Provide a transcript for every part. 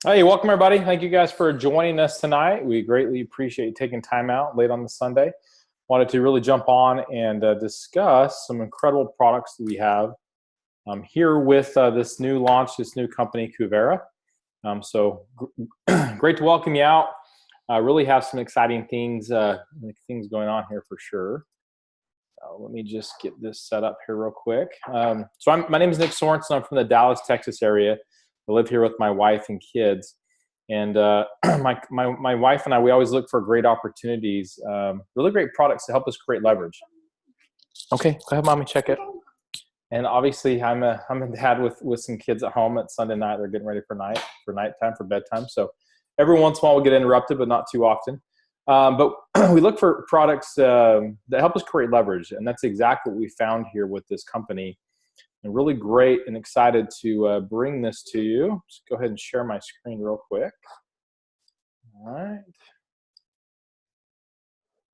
Hey, welcome everybody. Thank you guys for joining us tonight. We greatly appreciate you taking time out late on the Sunday. Wanted to really jump on and discuss some incredible products that we have here with this new launch, this new company, Kuvera. Great to welcome you out. Really have some exciting things going on here for sure. Let me just get this set up here real quick. My name is Nick Sorensen. I'm from the Dallas, Texas area. I live here with my wife and kids. And my wife and I, we always look for great opportunities, really great products to help us create leverage. Okay, go ahead, mommy, check it. And obviously, I'm a dad with some kids at home at Sunday night. They're getting ready for nighttime, for bedtime. So every once in a while we'll get interrupted, but not too often. But we look for products that help us create leverage, and that's exactly what we found here with this company. And really great and excited to bring this to you. Just go ahead and share my screen real quick. All right.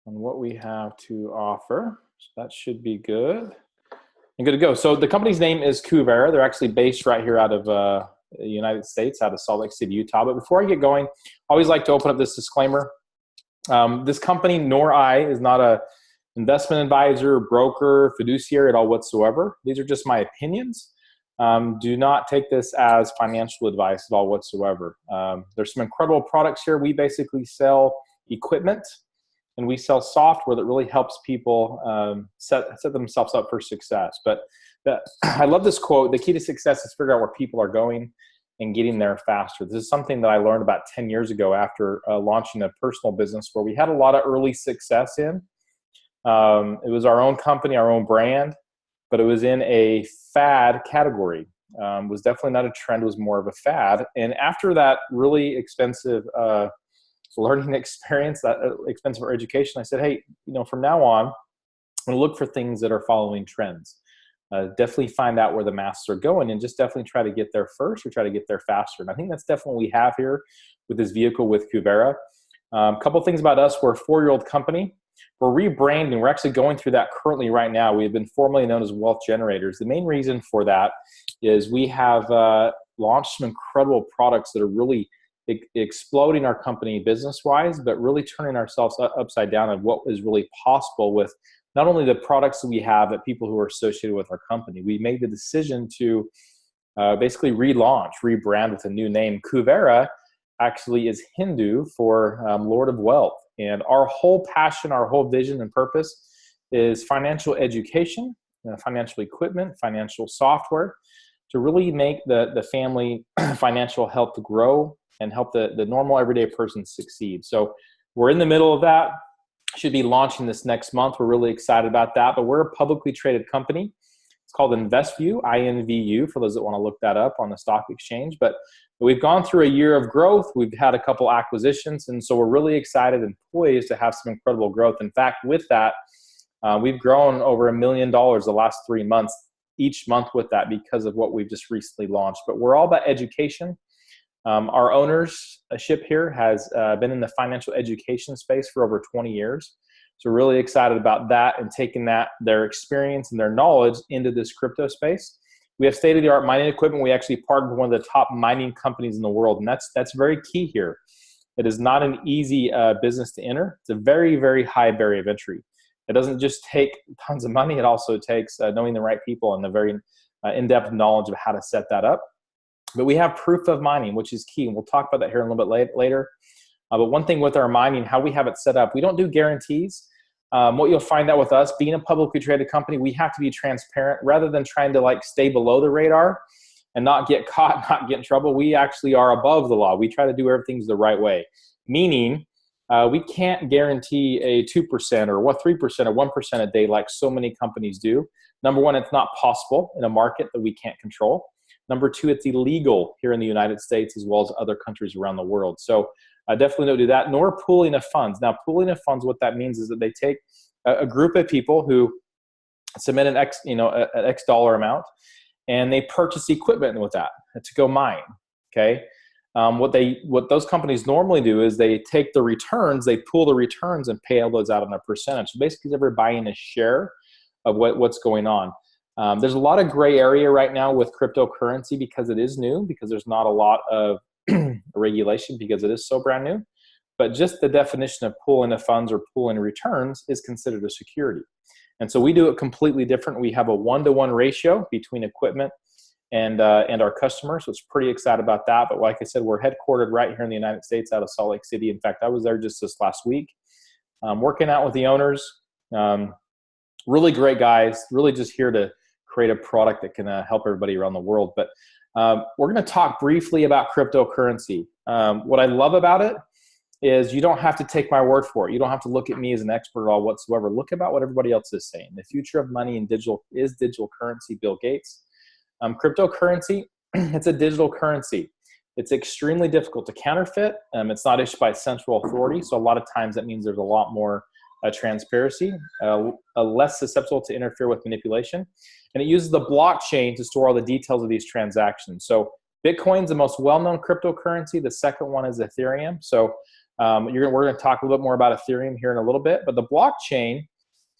And what we have to offer. So that should be good. And good to go. So the company's name is Kuvera. They're actually based right here out of the United States, out of Salt Lake City, Utah. But before I get going, I always like to open up this disclaimer. This company, nor I, is not a investment advisor, broker, fiduciary at all whatsoever. These are just my opinions. Do not take this as financial advice at all whatsoever. There's some incredible products here. We basically sell equipment and we sell software that really helps people set themselves up for success. But I love this quote: the key to success is figure out where people are going and getting there faster. This is something that I learned about 10 years ago after launching a personal business where we had a lot of early success in. It was our own company, our own brand, but it was in a fad category. Was definitely not a trend, was more of a fad. And after that really expensive learning experience, that expensive education, I said, hey, from now on, I'm going to look for things that are following trends. Definitely find out where the masses are going and just definitely try to get there first or try to get there faster. And I think that's definitely what we have here with this vehicle with Kuvera. A couple things about us. We're a 4-year-old company. We're rebranding. We're actually going through that currently right now. We have been formerly known as Wealth Generators. The main reason for that is we have launched some incredible products that are really exploding our company business-wise, but really turning ourselves upside down on what is really possible with not only the products that we have, but people who are associated with our company. We made the decision to basically relaunch, rebrand with a new name. Kuvera actually is Hindu for Lord of Wealth. And our whole passion, our whole vision and purpose is financial education, financial equipment, financial software to really make the family financial health to grow and help the normal everyday person succeed. So we're in the middle of that. Should be launching this next month. We're really excited about that, but we're a publicly traded company. It's called InvestView, INVU, for those that want to look that up on the stock exchange. But we've gone through a year of growth. We've had a couple acquisitions, and so we're really excited and poised to have some incredible growth. In fact, with that, we've grown over $1 million the last 3 months, each month with that because of what we've just recently launched. But we're all about education. Our ownership here has been in the financial education space for over 20 years. So we're really excited about that and taking their experience and their knowledge into this crypto space. We have state-of-the-art mining equipment. We actually partnered with one of the top mining companies in the world, and that's very key here. It is not an easy business to enter. It's a very, very high barrier of entry. It doesn't just take tons of money. It also takes knowing the right people and the very in-depth knowledge of how to set that up. But we have proof of mining, which is key, and we'll talk about that here a little bit later. But one thing with our mining, how we have it set up, we don't do guarantees. What you'll find out with us, being a publicly traded company, we have to be transparent rather than trying to stay below the radar and not get caught, not get in trouble. We actually are above the law. We try to do everything the right way, meaning we can't guarantee a 2% or 3% or 1% a day like so many companies do. Number one, it's not possible in a market that we can't control. Number two, it's illegal here in the United States as well as other countries around the world. So definitely don't do that, nor pooling of funds. Now, pooling of funds, what that means is that they take a group of people who submit an X dollar amount, and they purchase equipment with that to go mine. Okay, what those companies normally do is they take the returns, they pool the returns, and pay all those out on a percentage. So basically, they're buying a share of what's going on. There's a lot of gray area right now with cryptocurrency because it is new, because there's not a lot of regulation because it is so brand new. But just the definition of pooling of funds or pooling returns is considered a security. And so we do it completely different. We have a 1-to-1 ratio between equipment and our customers. So it's pretty excited about that. But like I said, we're headquartered right here in the United States out of Salt Lake City. In fact, I was there just this last week, working out with the owners. Really great guys, really just here to create a product that can help everybody around the world. But we're going to talk briefly about cryptocurrency. What I love about it is you don't have to take my word for it. You don't have to look at me as an expert at all whatsoever. Look about what everybody else is saying. The future of money and digital currency, Bill Gates. Cryptocurrency, it's a digital currency. It's extremely difficult to counterfeit. It's not issued by central authority, so a lot of times that means there's a lot more transparency, less susceptible to interfere with manipulation. And it uses the blockchain to store all the details of these transactions. So Bitcoin's the most well-known cryptocurrency. The second one is Ethereum. So we're going to talk a little bit more about Ethereum here in a little bit. But the blockchain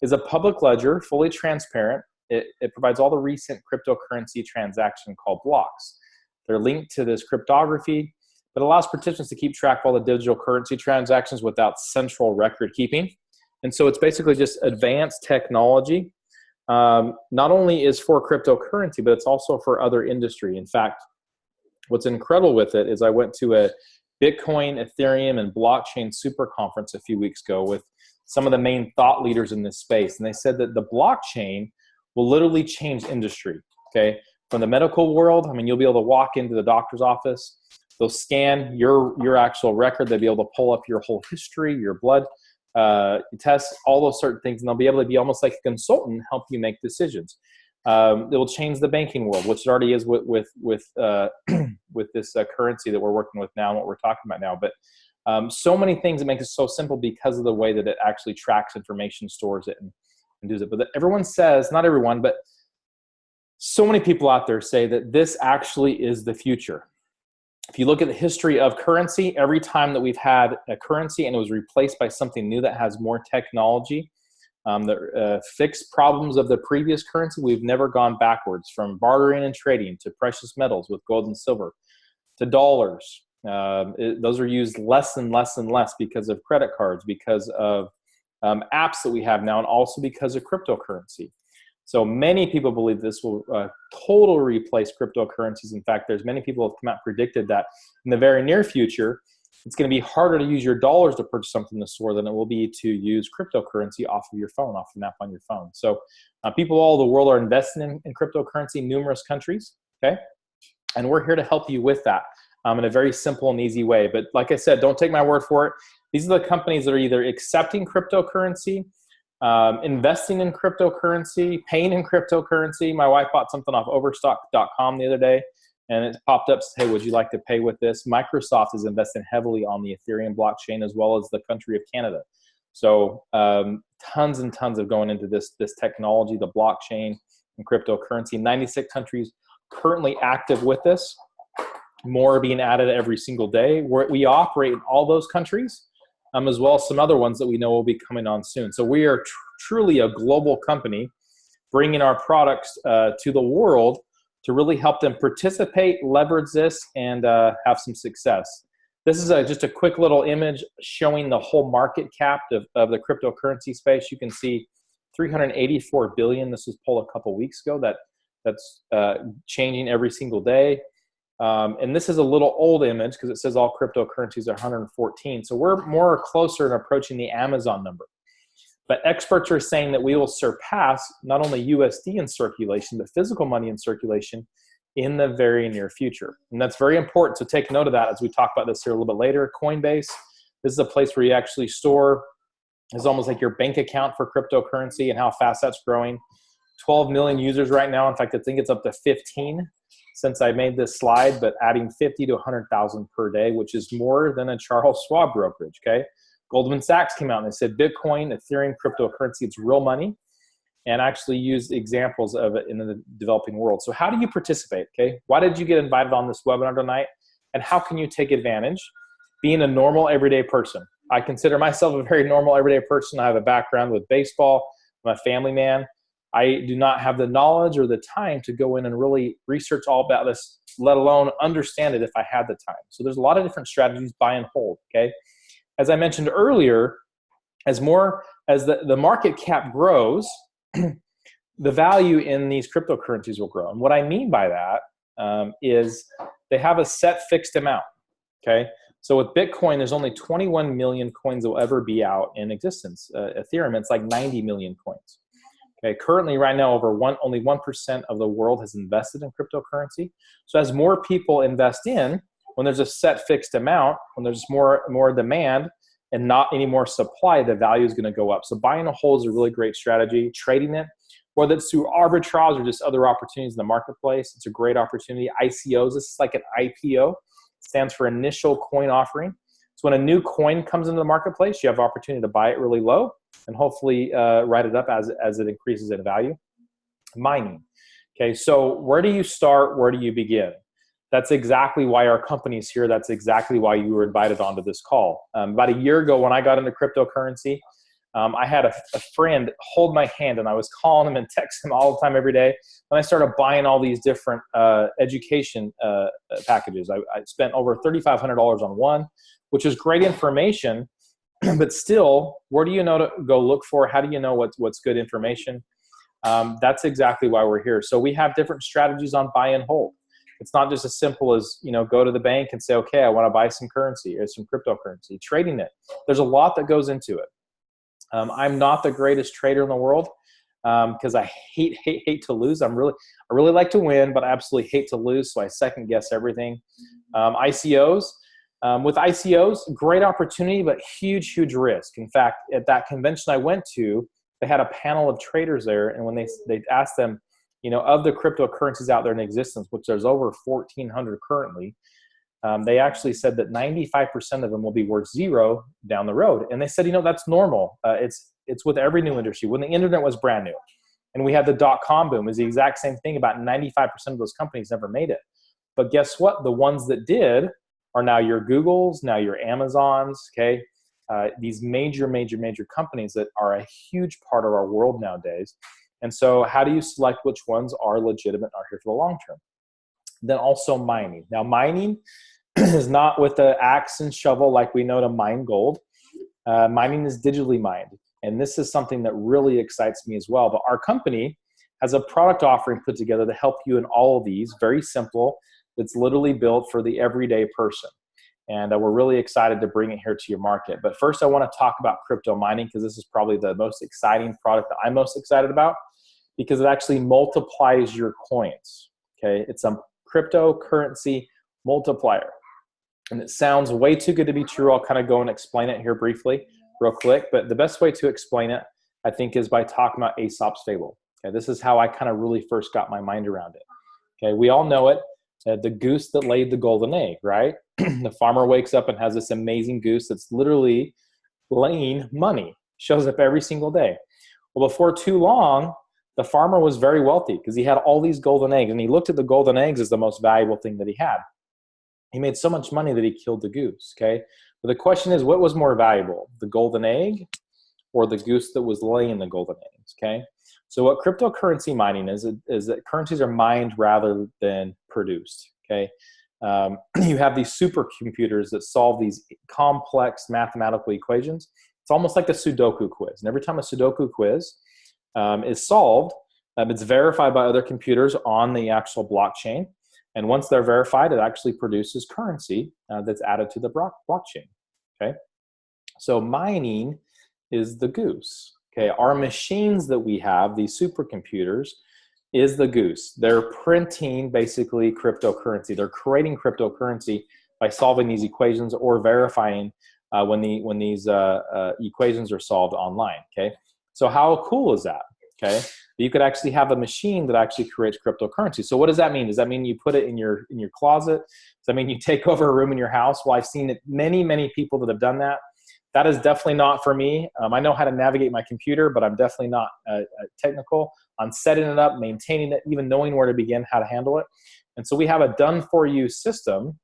is a public ledger, fully transparent. It provides all the recent cryptocurrency transactions called blocks. They're linked to this cryptography, but allows participants to keep track of all the digital currency transactions without central record keeping. And so it's basically just advanced technology. Not only is for cryptocurrency, but it's also for other industry. In fact, what's incredible with it is I went to a Bitcoin, Ethereum, and blockchain super conference a few weeks ago with some of the main thought leaders in this space. And they said that the blockchain will literally change industry, okay? From the medical world, I mean, you'll be able to walk into the doctor's office. They'll scan your actual record. They'll be able to pull up your whole history, your blood tests, all those certain things. And they'll be able to be almost like a consultant, help you make decisions. It will change the banking world, which it already is with this currency that we're working with now and what we're talking about now. But so many things that make it so simple because of the way that it actually tracks information, stores it, and does it. But everyone says, not everyone, but so many people out there say that this actually is the future. If you look at the history of currency, every time that we've had a currency and it was replaced by something new that has more technology, that fixed problems of the previous currency, we've never gone backwards. From bartering and trading to precious metals with gold and silver to dollars. Those are used less and less and less because of credit cards, because of apps that we have now, and also because of cryptocurrency. So many people believe this will totally replace cryptocurrencies. In fact, there's many people who have come out and predicted that in the very near future, it's going to be harder to use your dollars to purchase something in the store than it will be to use cryptocurrency off of your phone, off an app on your phone. So people all over the world are investing in cryptocurrency, numerous countries, okay? And we're here to help you with that in a very simple and easy way. But like I said, don't take my word for it. These are the companies that are either accepting cryptocurrency, investing in cryptocurrency, paying in cryptocurrency. My wife bought something off overstock.com the other day, and it popped up, hey, would you like to pay with this? Microsoft is investing heavily on the Ethereum blockchain as well as the country of Canada. So tons and tons of going into this technology, the blockchain and cryptocurrency. 96 countries currently active with this. More are being added every single day. We operate in all those countries, as well as some other ones that we know will be coming on soon. So we are truly a global company bringing our products to the world to really help them participate, leverage this, and have some success. This is just a quick little image showing the whole market cap of the cryptocurrency space. You can see 384 billion. This was pulled a couple weeks ago. That's changing every single day. And this is a little old image because it says all cryptocurrencies are 114. So we're more closer in approaching the Amazon number. But experts are saying that we will surpass not only USD in circulation, but physical money in circulation in the very near future. And that's very important. So take note of that as we talk about this here a little bit later. Coinbase, this is a place where you actually store, it's almost like your bank account for cryptocurrency and how fast that's growing. 12 million users right now. In fact, I think it's up to 15 since I made this slide, but adding 50 to 100,000 per day, which is more than a Charles Schwab brokerage, okay? Goldman Sachs came out and they said Bitcoin, Ethereum, cryptocurrency, it's real money, and actually used examples of it in the developing world. So how do you participate, okay? Why did you get invited on this webinar tonight? And how can you take advantage? Being a normal, everyday person. I consider myself a very normal, everyday person. I have a background with baseball. I'm a family man. I do not have the knowledge or the time to go in and really research all about this, let alone understand it if I had the time. So there's a lot of different strategies, buy and hold, okay? As I mentioned earlier, as the market cap grows, the value in these cryptocurrencies will grow. And what I mean by that is they have a set fixed amount, okay? So with Bitcoin, there's only 21 million coins that will ever be out in existence. Ethereum, it's like 90 million coins. Okay, currently right now, only 1% of the world has invested in cryptocurrency. So as more people invest in, when there's a set fixed amount, when there's more demand and not any more supply, the value is going to go up. So buying a hold is a really great strategy. Trading it, whether it's through arbitrage or just other opportunities in the marketplace, it's a great opportunity. ICOs, this is like an IPO, stands for initial coin offering. So when a new coin comes into the marketplace, you have opportunity to buy it really low and hopefully write it up as it increases in value. Mining. Okay, so where do you start? Where do you begin? That's exactly why our company's here. That's exactly why you were invited onto this call. About a year ago when I got into cryptocurrency, I had a friend hold my hand, and I was calling him and texting him all the time every day. And I started buying all these different education packages. I spent over $3,500 on one, which is great information, but still, where do you know to go look for? How do you know what's good information? That's exactly why we're here. So we have different strategies on buy and hold. It's not just as simple as, go to the bank and say, okay, I want to buy some currency or some cryptocurrency. Trading it, there's a lot that goes into it. I'm not the greatest trader in the world because I hate to lose. I really like to win, but I absolutely hate to lose. So I second guess everything. ICOs. With ICOs, great opportunity, but huge risk. In fact, at that convention I went to, they had a panel of traders there, and when they asked them, of the cryptocurrencies out there in existence, which there's over 1,400 currently, they actually said that 95% of them will be worth zero down the road. And they said, that's normal. It's with every new industry. When the internet was brand new, and we had the .com boom, is the exact same thing. About 95% of those companies never made it. But guess what? The ones that did are now your Googles, now your Amazons, okay? These major companies that are a huge part of our world nowadays. And so how do you select which ones are legitimate and are here for the long term? Then also mining. Now mining is not with the axe and shovel like we know to mine gold. Mining is digitally mined. And this is something that really excites me as well. But our company has a product offering put together to help you in all of these, very simple. It's literally built for the everyday person. And we're really excited to bring it here to your market. But first, I want to talk about crypto mining because this is probably the most exciting product that I'm most excited about because it actually multiplies your coins. Okay, it's a cryptocurrency multiplier. And it sounds way too good to be true. I'll kind of go and explain it here briefly, real quick. But the best way to explain it, I think, is by talking about Aesop's fable. Okay, this is how I kind of really first got my mind around it. Okay, we all know it. The goose that laid the golden egg, right? The farmer wakes up and has this amazing goose that's literally laying money, shows up every single day. Well, before too long, the farmer was very wealthy because he had all these golden eggs, and he looked at the golden eggs as the most valuable thing that he had. He made so much money that he killed the goose, okay? But the question is, what was more valuable, the golden egg or the goose that was laying the golden eggs, okay? So what cryptocurrency mining is that currencies are mined rather than produced, okay? You have these supercomputers that solve these complex mathematical equations. It's almost like a Sudoku quiz. And every time a Sudoku quiz is solved, it's verified by other computers on the actual blockchain. And once they're verified, it actually produces currency that's added to the blockchain, okay? So mining is the goose. Okay, our machines that we have, these supercomputers, is the goose. They're printing basically cryptocurrency. They're creating cryptocurrency by solving these equations or verifying when these equations are solved online. Okay, so how cool is that? Okay, you could actually have a machine that actually creates cryptocurrency. So what does that mean? Does that mean you put it in your closet? Does that mean you take over a room in your house? Well, I've seen it, many people that have done that. That is definitely not for me. I know how to navigate my computer, but I'm definitely not technical on setting it up, maintaining it, even knowing where to begin, how to handle it. And so we have a done-for-you system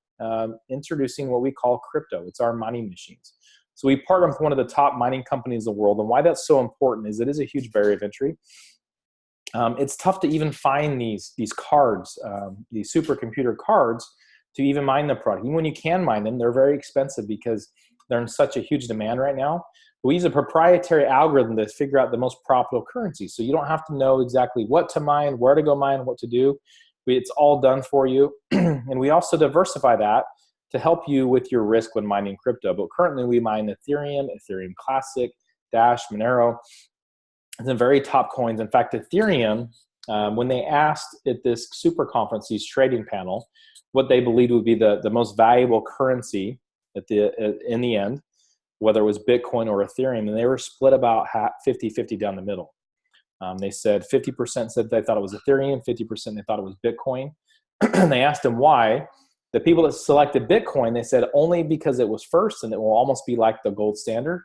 introducing what we call crypto. It's our mining machines. So we partner with one of the top mining companies in the world. And why that's so important is it is a huge barrier of entry. it's tough to even find these cards, these supercomputer cards, to even mine the product. Even when you can mine them, they're very expensive because they're in such a huge demand right now. We use a proprietary algorithm to figure out the most profitable currency. So you don't have to know exactly what to mine, where to go mine, what to do. It's all done for you. And we also diversify that to help you with your risk when mining crypto. But currently we mine Ethereum, Ethereum Classic, Dash, Monero. It's the very top coins. In fact, Ethereum, when they asked at this super conference, these trading panel, what they believed would be the most valuable currency in the end, whether it was Bitcoin or Ethereum, and they were split about 50-50 down the middle. They said 50% said they thought it was Ethereum, 50% they thought it was Bitcoin. And they asked them why. The people that selected Bitcoin, they said only because it was first and it will almost be like the gold standard.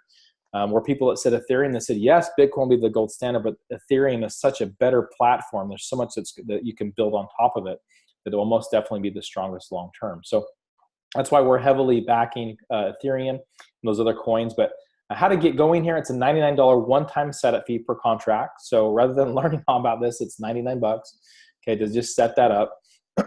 Where people that said Ethereum, they said, yes, Bitcoin will be the gold standard, but Ethereum is such a better platform. There's so much that you can build on top of it that it will most definitely be the strongest long term. So that's why we're heavily backing Ethereum and those other coins. But how to get going here, it's a $99 one-time setup fee per contract. So rather than learning all about this, it's $99, okay, to just set that up.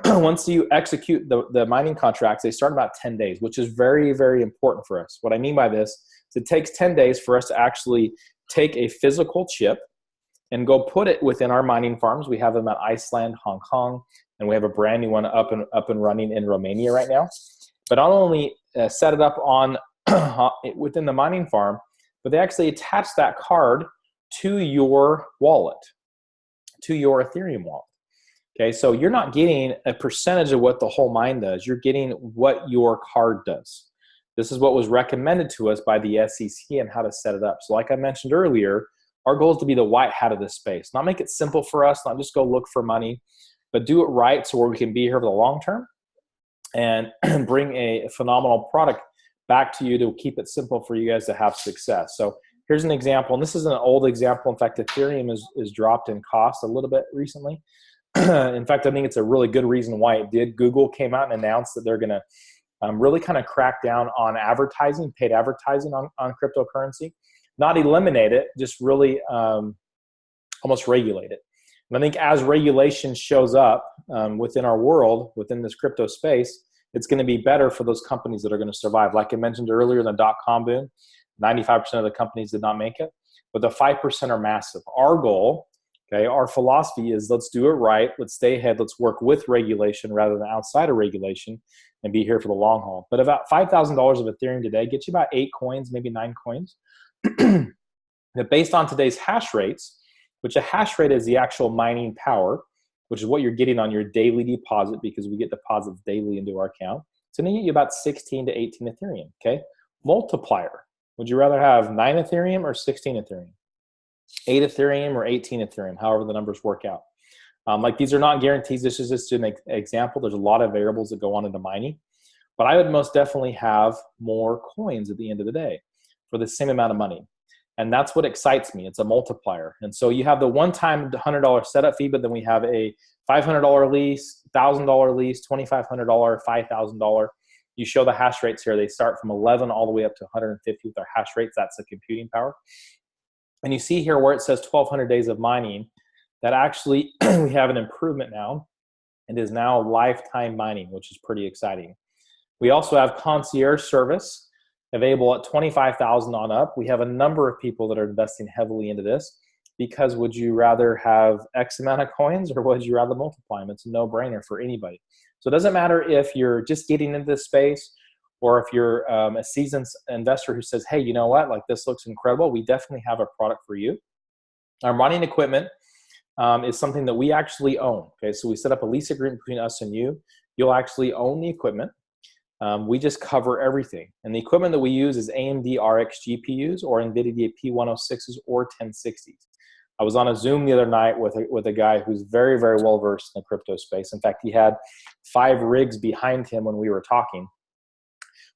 Once you execute the mining contracts, they start in about 10 days, which is very, very important for us. What I mean by this is it takes 10 days for us to actually take a physical chip and go put it within our mining farms. We have them at Iceland, Hong Kong, and we have a brand new one up and running in Romania right now. But not only set it up on within the mining farm, but they actually attach that card to your wallet, to your Ethereum wallet. Okay, so you're not getting a percentage of what the whole mine does. You're getting what your card does. This is what was recommended to us by the SEC and how to set it up. So like I mentioned earlier, our goal is to be the white hat of this space. Not make it simple for us, not just go look for money, but do it right so where we can be here for the long term and bring a phenomenal product back to you to keep it simple for you guys to have success. So here's an example, and this is an old example. In fact, Ethereum is dropped in cost a little bit recently. In fact, I think it's a really good reason why it did. Google came out and announced that they're going to really kind of crack down on advertising, paid advertising on cryptocurrency. Not eliminate it, just really almost regulate it. And I think as regulation shows up within our world, within this crypto space, it's going to be better for those companies that are going to survive. Like I mentioned earlier, in the dot-com boom, 95% of the companies did not make it, but the 5% are massive. Our goal, okay, our philosophy is let's do it right, let's stay ahead, let's work with regulation rather than outside of regulation and be here for the long haul. But about $5,000 of Ethereum today gets you about 8 coins, maybe 9 coins. That based on today's hash rates, which a hash rate is the actual mining power, which is what you're getting on your daily deposit because we get deposits daily into our account. It's going to get you about 16 to 18 Ethereum, okay? Multiplier. Would you rather have 9 Ethereum or 16 Ethereum? 8 Ethereum or 18 Ethereum, however the numbers work out. Like these are not guarantees. This is just an example. There's a lot of variables that go on into mining. But I would most definitely have more coins at the end of the day for the same amount of money. And that's what excites me. It's a multiplier. And so you have the one-time $100 setup fee, but then we have a $500 lease, $1,000 lease, $2,500, $5,000. You show the hash rates here. They start from 11 all the way up to 150 with our hash rates. That's the computing power. And you see here where it says 1,200 days of mining, that actually we have an improvement now. It is now lifetime mining, which is pretty exciting. We also have concierge service available at 25,000 on up. We have a number of people that are investing heavily into this because would you rather have X amount of coins or would you rather multiply them? It's a no-brainer for anybody. So it doesn't matter if you're just getting into this space or if you're a seasoned investor who says, hey, you know what, like this looks incredible. We definitely have a product for you. Our mining equipment is something that we actually own. Okay, so we set up a lease agreement between us and you. You'll actually own the equipment. We just cover everything. And the equipment that we use is AMD RX GPUs or NVIDIA P106s or 1060s. I was on a Zoom the other night with a guy who's very, very well versed in the crypto space. In fact, he had 5 rigs behind him when we were talking.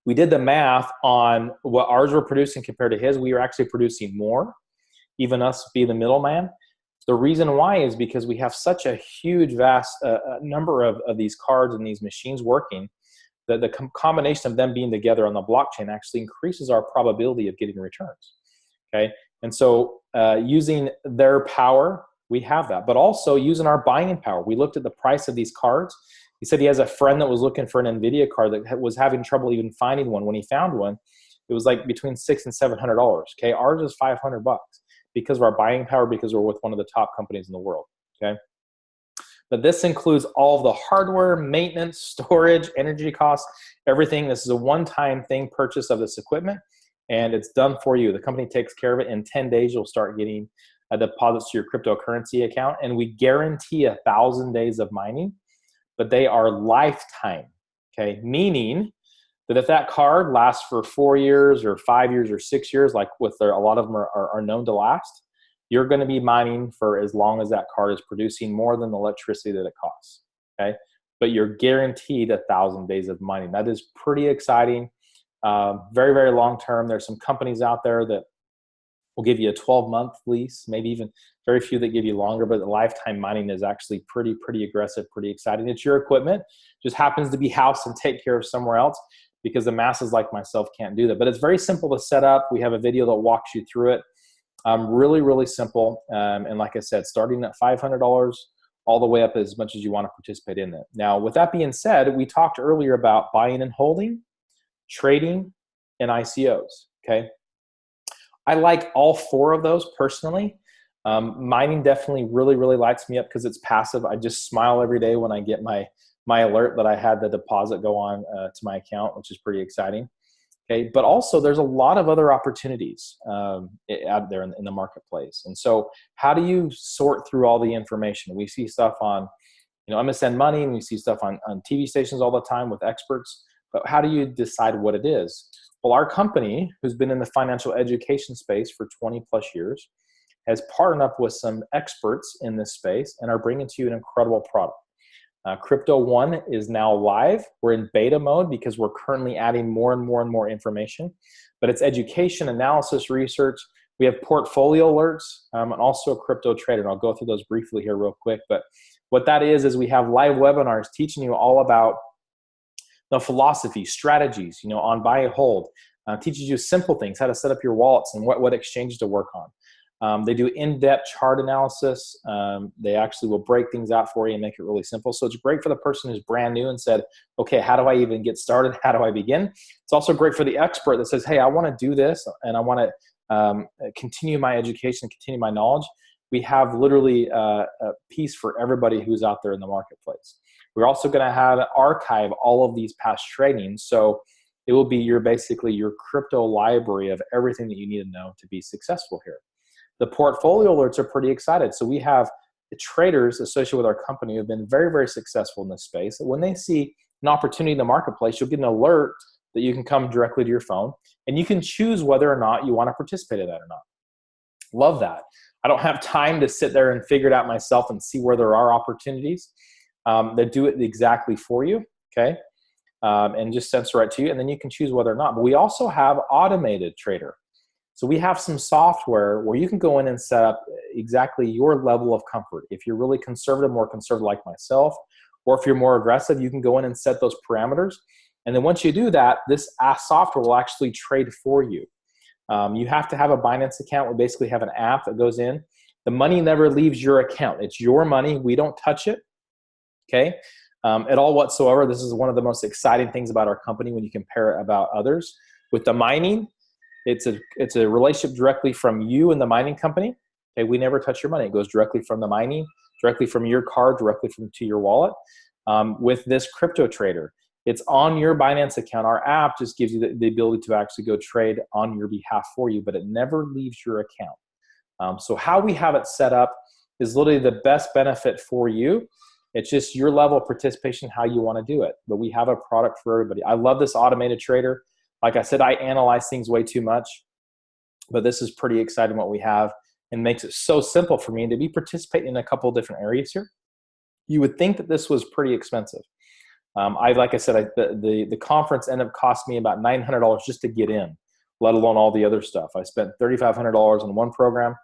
We did the math on what ours were producing compared to his. We were actually producing more, even us being the middleman. The reason why is because we have such a huge, vast number of these cards and these machines working. The combination of them being together on the blockchain actually increases our probability of getting returns, okay? And so using their power, We have that. But also using our buying power. We looked at the price of these cards. He said he has a friend that was looking for an NVIDIA card that was having trouble even finding one. When he found one, it was like between $600 and $700. Okay, ours is $500 because of our buying power, because we're with one of the top companies in the world. Okay, but this includes all of the hardware, maintenance, storage, energy costs, everything. This is a one-time thing, purchase of this equipment, and it's done for you. The company takes care of it. In 10 days, you'll start getting deposits to your cryptocurrency account, and we guarantee 1,000 days of mining, but they are lifetime. Okay, meaning that if that card lasts for 4 years or 5 years or 6 years, like with a lot of them are known to last, you're going to be mining for as long as that card is producing more than the electricity that it costs. Okay, but you're guaranteed 1,000 days of mining. That is pretty exciting. Very, very long term. There's some companies out there that will give you a 12-month lease, maybe even very few that give you longer, but the lifetime mining is actually pretty aggressive, pretty exciting. It's your equipment, just happens to be housed and take care of somewhere else, because the masses like myself can't do that. But it's very simple to set up. We have a video that walks you through it. Really simple. And like I said, starting at $500 all the way up as much as you want to participate in it. Now, with that being said, we talked earlier about buying and holding, trading, and ICOs, okay? I like all 4 of those personally. Mining definitely really lights me up because it's passive. I just smile every day when I get my alert that I had the deposit go on to my account, which is pretty exciting. Okay, but also there's a lot of other opportunities out there in the marketplace. And so how do you sort through all the information? We see stuff on, MSN Money, and we see stuff on TV stations all the time with experts, but how do you decide what it is? Well, our company, who's been in the financial education space for 20 plus years, has partnered up with some experts in this space and are bringing to you an incredible product. Crypto One is now live. We're in beta mode because we're currently adding more and more information, but it's education, analysis, research. We have portfolio alerts and also a crypto trader. And I'll go through those briefly here real quick. But what that is we have live webinars teaching you all about the philosophy, strategies, on buy and hold. Teaches you simple things, how to set up your wallets and what exchanges to work on. They do in-depth chart analysis. They actually will break things out for you and make it really simple. So it's great for the person who's brand new and said, okay, how do I even get started? How do I begin? It's also great for the expert that says, hey, I want to do this and I want to continue my education, continue my knowledge. We have literally a piece for everybody who's out there in the marketplace. We're also going to archive all of these past trainings. So it will be basically your crypto library of everything that you need to know to be successful here. The portfolio alerts are pretty excited. So we have the traders associated with our company who have been very successful in this space. When they see an opportunity in the marketplace, you'll get an alert that you can come directly to your phone, and you can choose whether or not you want to participate in that or not. Love that. I don't have time to sit there and figure it out myself and see where there are opportunities. They do it exactly for you, okay? And just censor it to you, and then you can choose whether or not. But we also have automated trader. So we have some software where you can go in and set up exactly your level of comfort. If you're really conservative, more conservative like myself, or if you're more aggressive, you can go in and set those parameters. And then once you do that, this software will actually trade for you. You have to have a Binance account. We basically have an app that goes in. The money never leaves your account. It's your money. We don't touch it, okay, at all whatsoever. This is one of the most exciting things about our company when you compare it about others. With the mining, it's a relationship directly from you and the mining company. Okay, we never touch your money. It goes directly from the mining, directly from your card, directly to your wallet. With this crypto trader, it's on your Binance account. Our app just gives you the ability to actually go trade on your behalf for you, but it never leaves your account. So how we have it set up is literally the best benefit for you. It's just your level of participation, how you want to do it. But we have a product for everybody. I love this automated trader. Like I said, I analyze things way too much, but this is pretty exciting what we have and makes it so simple for me to be participating in a couple of different areas here. You would think that this was pretty expensive. Like I said, the conference ended up costing me about $900 just to get in, let alone all the other stuff. I spent $3,500 on one program.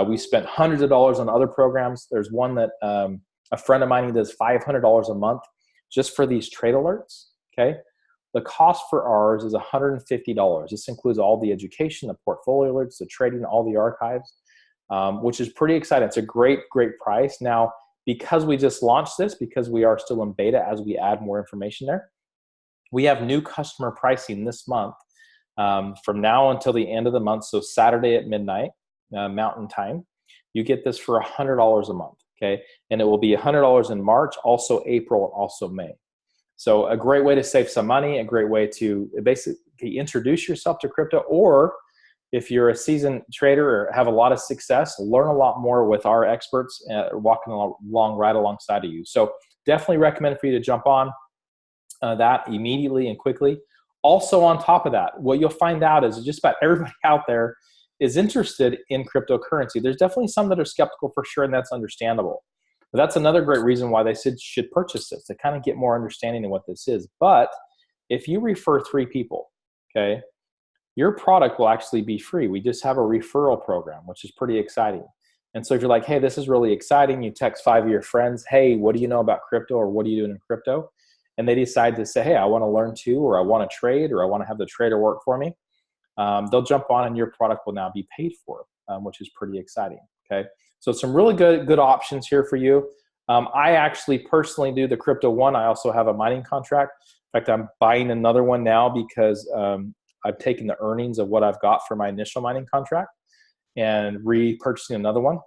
We spent hundreds of dollars on other programs. There's one that a friend of mine, he does $500 a month just for these trade alerts, okay? The cost for ours is $150. This includes all the education, the portfolio alerts, the trading, all the archives. which is pretty exciting. It's a great, great price. Now, because we just launched this, because we are still in beta as we add more information there, we have new customer pricing this month from now until the end of the month. So Saturday at midnight, Mountain Time, you get this for $100 a month, okay? And it will be $100 in March, also April, and also May. So a great way to save some money, a great way to basically introduce yourself to crypto, or if you're a seasoned trader or have a lot of success, learn a lot more with our experts walking along right alongside of you. So definitely recommend for you to jump on that immediately and quickly. Also on top of that, what you'll find out is just about everybody out there is interested in cryptocurrency. There's definitely some that are skeptical for sure, and that's understandable. But that's another great reason why they should purchase this, to kind of get more understanding of what this is. But if you refer 3 people, okay, your product will actually be free. We just have a referral program, which is pretty exciting. And so if you're like, hey, this is really exciting, you text 5 of your friends, hey, what do you know about crypto, or what are you doing in crypto? And they decide to say, hey, I want to learn too, or I want to trade, or I want to have the trader work for me. They'll jump on and your product will now be paid for, which is pretty exciting, okay? So some really good options here for you. I actually personally do the crypto one. I also have a mining contract. In fact, I'm buying another one now because I've taken the earnings of what I've got for my initial mining contract and repurchasing another one.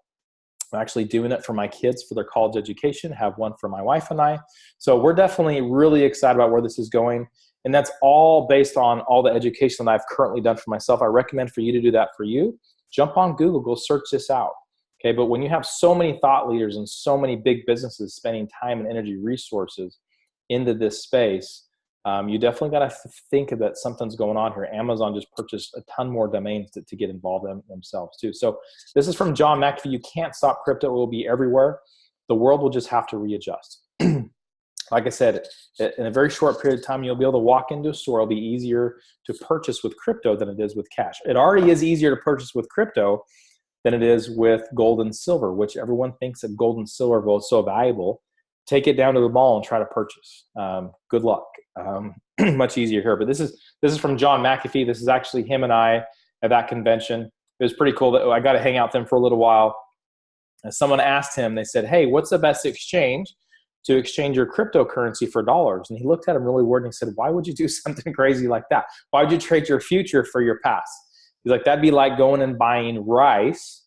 I'm actually doing it for my kids for their college education, have one for my wife and I. So we're definitely really excited about where this is going. And that's all based on all the education that I've currently done for myself. I recommend for you to do that for you. Jump on Google, go search this out. Okay, but when you have so many thought leaders and so many big businesses spending time and energy resources into this space, you definitely got to think that something's going on here. Amazon just purchased a ton more domains to get involved in themselves too. So this is from John McAfee. You can't stop crypto. It will be everywhere. The world will just have to readjust. Like I said, in a very short period of time, you'll be able to walk into a store. It'll be easier to purchase with crypto than it is with cash. It already is easier to purchase with crypto than it is with gold and silver, which everyone thinks that gold and silver is so valuable. Take it down to the mall and try to purchase. Good luck. Much easier here. But this is from John McAfee. This is actually him and I at that convention. It was pretty cool that I got to hang out with him for a little while. And someone asked him, they said, hey, what's the best exchange to exchange your cryptocurrency for dollars? And he looked at him really weird and he said, why would you do something crazy like that? Why would you trade your future for your past? He's like, that'd be like going and buying rice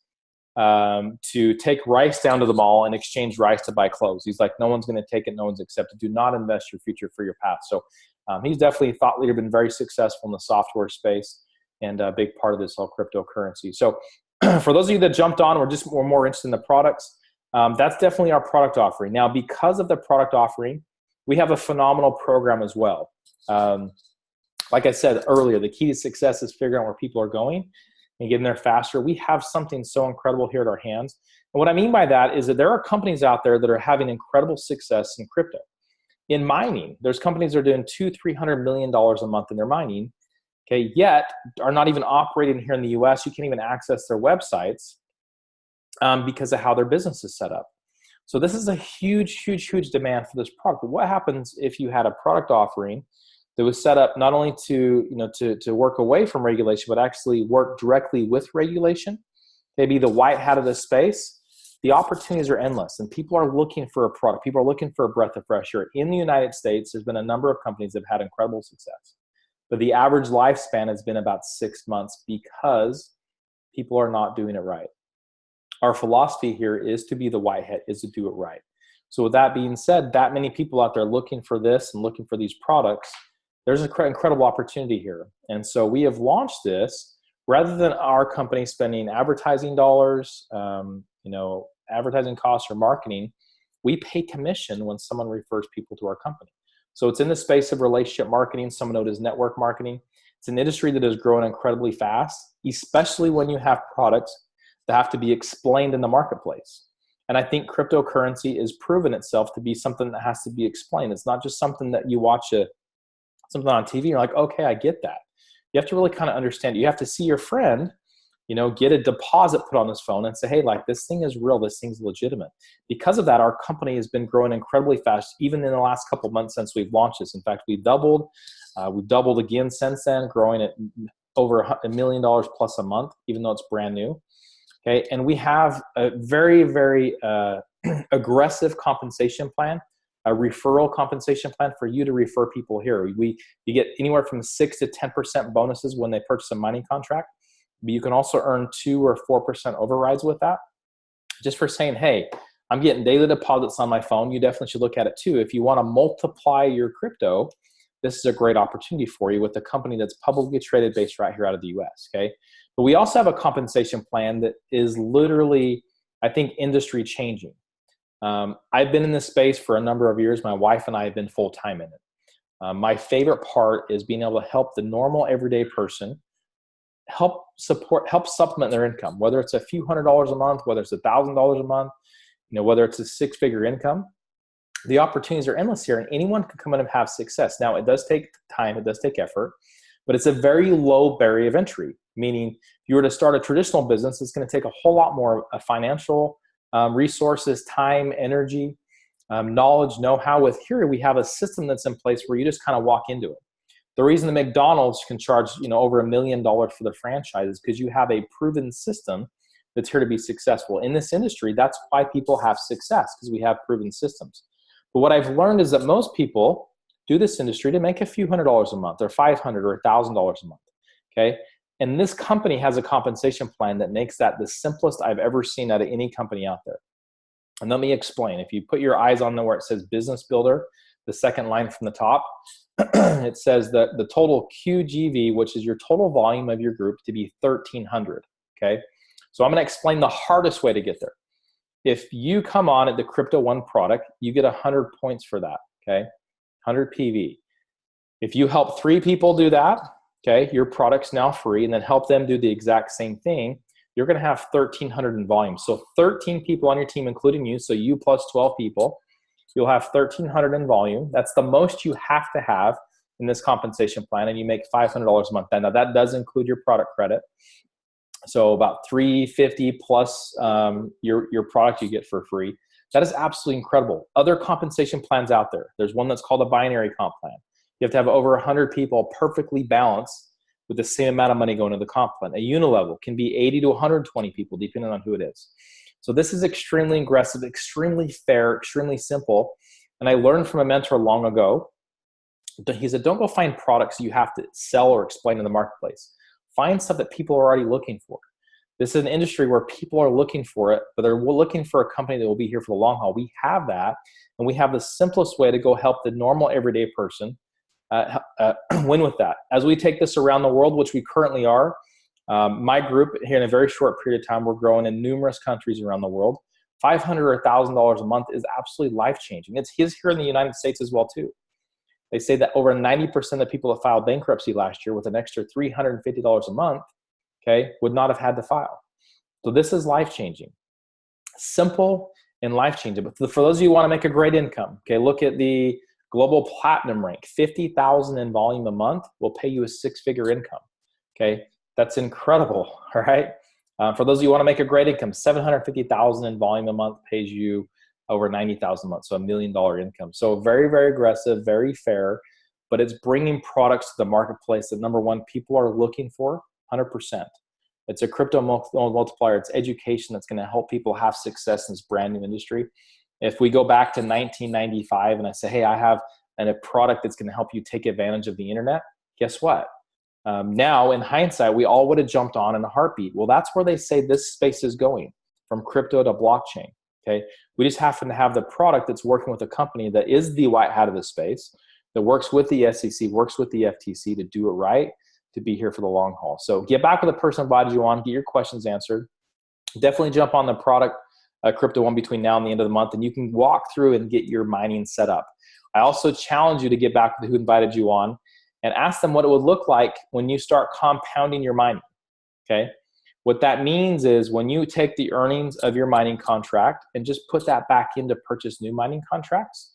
to take rice down to the mall and exchange rice to buy clothes. He's like, no one's going to take it. No one's accepted. Do not invest your future for your past. So he's definitely a thought leader, been very successful in the software space and a big part of this whole cryptocurrency. So for those of you that jumped on, we're more interested in the products. That's definitely our product offering. Now, because of the product offering, we have a phenomenal program as well. Like I said earlier, the key to success is figuring out where people are going and getting there faster. We have something so incredible here at our hands. And what I mean by that is that there are companies out there that are having incredible success in crypto. In mining, there's companies that are doing $200-300 million a month in their mining, okay, yet are not even operating here in the US. You can't even access their websites because of how their business is set up. So this is a huge, huge, huge demand for this product. But what happens if you had a product offering that was set up not only to work away from regulation, but actually work directly with regulation, maybe the white hat of the space? The opportunities are endless, and people are looking for a product. People are looking for a breath of fresh air. In the United States, there's been a number of companies that have had incredible success, but the average lifespan has been about 6 months because people are not doing it right. Our philosophy here is to be the white hat, is to do it right. So with that being said, that many people out there looking for this and looking for these products, there's an incredible opportunity here. And so we have launched this rather than our company spending advertising dollars, advertising costs or marketing. We pay commission when someone refers people to our company. So it's in the space of relationship marketing, some know it as network marketing. It's an industry that is growing incredibly fast, especially when you have products that have to be explained in the marketplace. And I think cryptocurrency has proven itself to be something that has to be explained. It's not just something that you watch something on TV and you're like, okay, I get that. You have to really kind of understand it. You have to see your friend, get a deposit put on his phone and say, hey, like, this thing is real, this thing's legitimate. Because of that, our company has been growing incredibly fast, even in the last couple of months since we've launched this. In fact, we've doubled again since then, growing at over $1 million plus a month, even though it's brand new. Okay, and we have a very, very aggressive compensation plan, a referral compensation plan for you to refer people here. You get anywhere from 6 to 10% bonuses when they purchase a mining contract, but you can also earn 2 or 4% overrides with that. Just for saying, hey, I'm getting daily deposits on my phone. You definitely should look at it too. If you want to multiply your crypto, this is a great opportunity for you with a company that's publicly traded based right here out of the US, okay? But we also have a compensation plan that is literally, I think, industry changing. I've been in this space for a number of years. My wife and I have been full-time in it. My favorite part is being able to help the normal everyday person help supplement their income, whether it's a few $100s a month, whether it's $1,000 a month, whether it's a 6-figure income. The opportunities are endless here, and anyone can come in and have success. Now, it does take time, it does take effort, but it's a very low barrier of entry, meaning if you were to start a traditional business, it's going to take a whole lot more financial resources, time, energy, knowledge, know-how. With here, we have a system that's in place where you just kind of walk into it. The reason the McDonald's can charge over $1 million for their franchise is because you have a proven system that's here to be successful. In this industry, that's why people have success, because we have proven systems. But what I've learned is that most people do this industry to make a few $100s a month, or $500 or $1,000 a month, okay? And this company has a compensation plan that makes that the simplest I've ever seen out of any company out there. And let me explain. If you put your eyes on where it says Business Builder, the second line from the top, it says that the total QGV, which is your total volume of your group, to be 1,300, okay? So I'm going to explain the hardest way to get there. If you come on at the Crypto One product, you get 100 points for that, okay? 100 PV. If you help 3 people do that, okay, your product's now free, and then help them do the exact same thing, you're going to have 1,300 in volume. So 13 people on your team, including you, so you plus 12 people, you'll have 1,300 in volume. That's the most you have to have in this compensation plan, and you make $500 a month. Now, that does include your product credit. So about $350 plus your product you get for free. That is absolutely incredible. Other compensation plans out there. There's one that's called a binary comp plan. You have to have over 100 people perfectly balanced with the same amount of money going to the comp plan. A unilevel can be 80 to 120 people, depending on who it is. So this is extremely aggressive, extremely fair, extremely simple. And I learned from a mentor long ago. He said, don't go find products you have to sell or explain in the marketplace. Find stuff that people are already looking for. This is an industry where people are looking for it, but they're looking for a company that will be here for the long haul. We have that, and we have the simplest way to go help the normal everyday person win with that. As we take this around the world, which we currently are, my group here in a very short period of time, we're growing in numerous countries around the world. $500 or $1,000 a month is absolutely life-changing. It's here in the United States as well, too. They say that over 90% of people that filed bankruptcy last year with an extra $350 a month, okay, would not have had to file. So this is life-changing. Simple and life-changing. But for those of you who want to make a great income, okay, look at the global platinum rank. 50,000 in volume a month will pay you a 6-figure income, okay? That's incredible, all right? For those of you who want to make a great income, 750,000 in volume a month pays you over 90,000 a month, so $1 million income. So very, very aggressive, very fair, but it's bringing products to the marketplace that, number one, people are looking for 100%. It's a crypto multiplier. It's education that's going to help people have success in this brand new industry. If we go back to 1995 and I say, hey, I have a product that's going to help you take advantage of the internet, guess what? Now, in hindsight, we all would have jumped on in a heartbeat. Well, that's where they say this space is going, from crypto to blockchain. Okay, we just happen to have the product that's working with a company that is the white hat of the space, that works with the SEC, works with the FTC to do it right, to be here for the long haul. So get back with the person who invited you on, get your questions answered. Definitely jump on the product Crypto One between now and the end of the month, and you can walk through and get your mining set up. I also challenge you to get back with who invited you on and ask them what it would look like when you start compounding your mining, okay? What that means is when you take the earnings of your mining contract and just put that back in to purchase new mining contracts,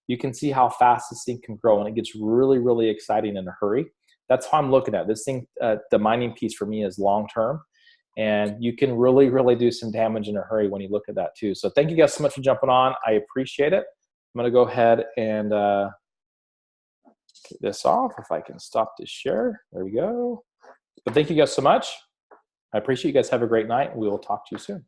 you can see how fast this thing can grow, and it gets really, really exciting in a hurry. That's how I'm looking at it. This thing, the mining piece for me is long-term, and you can really, really do some damage in a hurry when you look at that too. So thank you guys so much for jumping on. I appreciate it. I'm going to go ahead and get this off if I can stop this share. There we go. But thank you guys so much. I appreciate you guys. Have a great night. We will talk to you soon.